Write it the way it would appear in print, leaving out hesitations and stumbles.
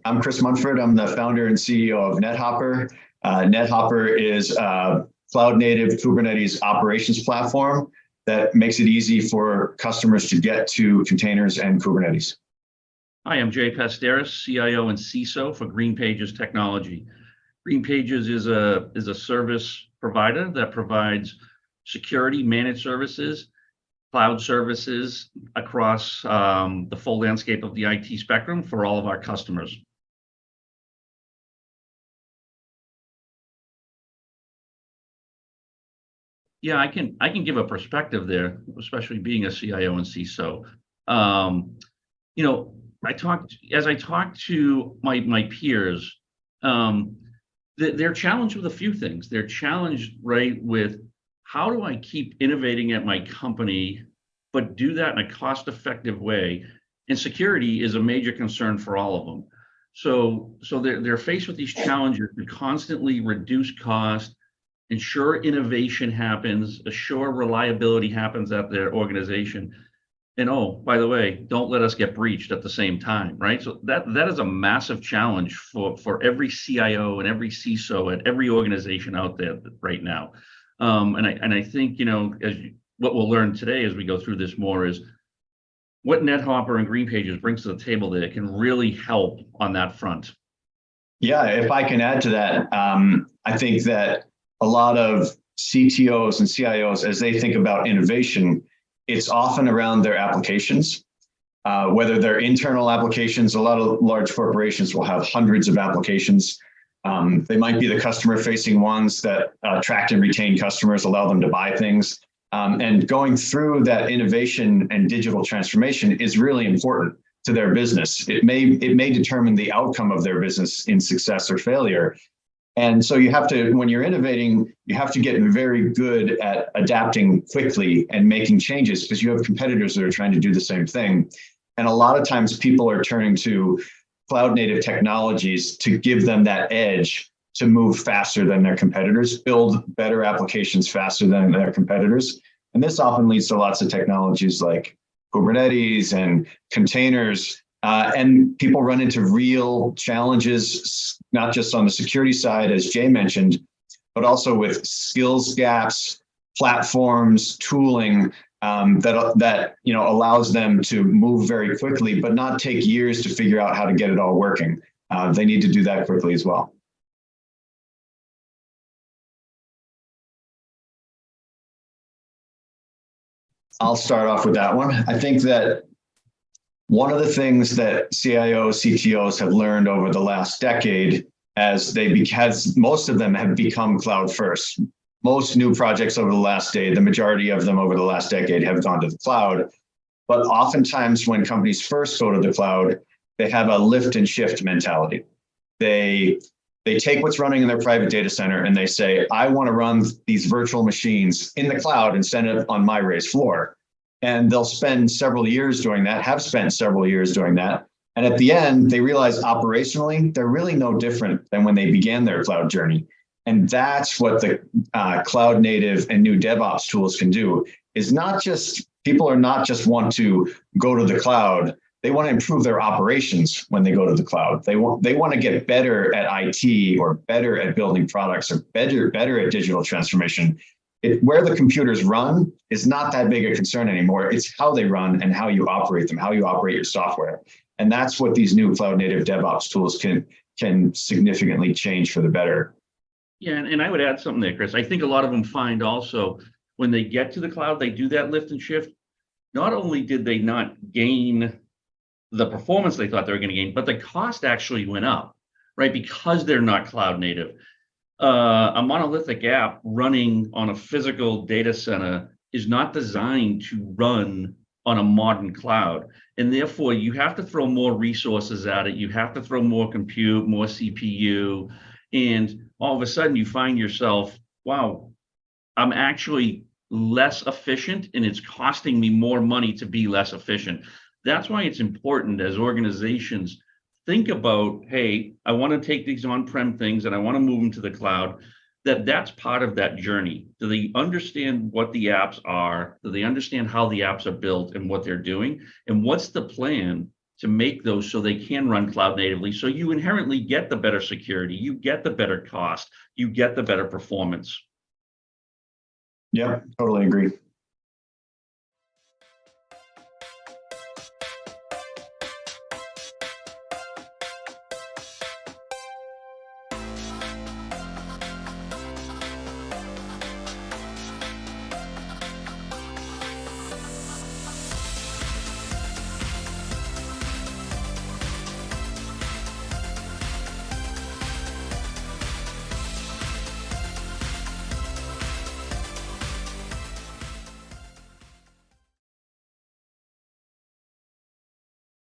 I'm Chris Munford. I'm the founder and CEO of Nethopper. Nethopper is a cloud-native Kubernetes operations platform that makes it easy for customers to get to containers and Kubernetes. Hi, I'm Pasteris, CIO and CISO for GreenPages technology. GreenPages is a service provider that provides security managed services, cloud services across the full landscape of the IT spectrum for all of our customers. Yeah, I can give a perspective there, especially being a CIO and CISO. As I talk to my peers, they're challenged with a few things. They're challenged, right, with how do I keep innovating at my company, but do that in a cost-effective way? And security is a major concern for all of them. So they're faced with these challenges to constantly reduce cost, ensure innovation happens, assure reliability happens at their organization. And oh, by the way, don't let us get breached at the same time, right? So that is a massive challenge for every CIO and every CISO at every organization out there right now. And I think, what we'll learn today as we go through this more is what Nethopper and GreenPages brings to the table that can really help on that front. Yeah, if I can add to that, I think that a lot of CTOs and CIOs, as they think about innovation, it's often around their applications, whether they're internal applications. A lot of large corporations will have hundreds of applications. They might be the customer-facing ones that attract and retain customers, allow them to buy things. And going through that innovation and digital transformation is really important to their business. It may determine the outcome of their business in success or failure. And so you have to, when you're innovating, you have to get very good at adapting quickly and making changes because you have competitors that are trying to do the same thing. And a lot of times people are turning to cloud-native technologies to give them that edge to move faster than their competitors, build better applications faster than their competitors. And this often leads to lots of technologies like Kubernetes and containers. And people run into real challenges, not just on the security side, as Jay mentioned, but also with skills gaps, platforms, tooling that allows them to move very quickly, but not take years to figure out how to get it all working. They need to do that quickly as well. I'll start off with that one. I think that one of the things that CIOs, CTOs have learned over the last decade because most of them have become cloud first. Most new projects over the last decade, the majority of them over the last decade have gone to the cloud. But oftentimes when companies first go to the cloud, they have a lift and shift mentality. They take what's running in their private data center and they say, I want to run these virtual machines in the cloud and send it on my raised floor. And they'll spend several years doing that, have spent several years doing that. And at the end, they realize operationally, they're really no different than when they began their cloud journey. And that's what the cloud native and new DevOps tools can do, is not just, people are not just want to go to the cloud, they want to improve their operations when they go to the cloud. They want to get better at IT or better at building products or better at digital transformation. Where the computers run is not that big a concern anymore. It's how they run and how you operate them, how you operate your software. And that's what these new cloud native DevOps tools can significantly change for the better. Yeah, and I would add something there, Chris. I think a lot of them find also when they get to the cloud, they do that lift and shift. Not only did they not gain the performance they thought they were going to gain, but the cost actually went up, right? Because they're not cloud native. A monolithic app running on a physical data center is not designed to run on a modern cloud. And therefore, you have to throw more resources at it. You have to throw more compute, more CPU. And all of a sudden, you find yourself, wow, I'm actually less efficient and it's costing me more money to be less efficient. That's why it's important as organizations think about, hey, I want to take these on-prem things and I want to move them to the cloud, that's part of that journey. Do they understand what the apps are? Do they understand how the apps are built and what they're doing? And what's the plan to make those so they can run cloud natively. So you inherently get the better security, you get the better cost, you get the better performance. Yeah, totally agree.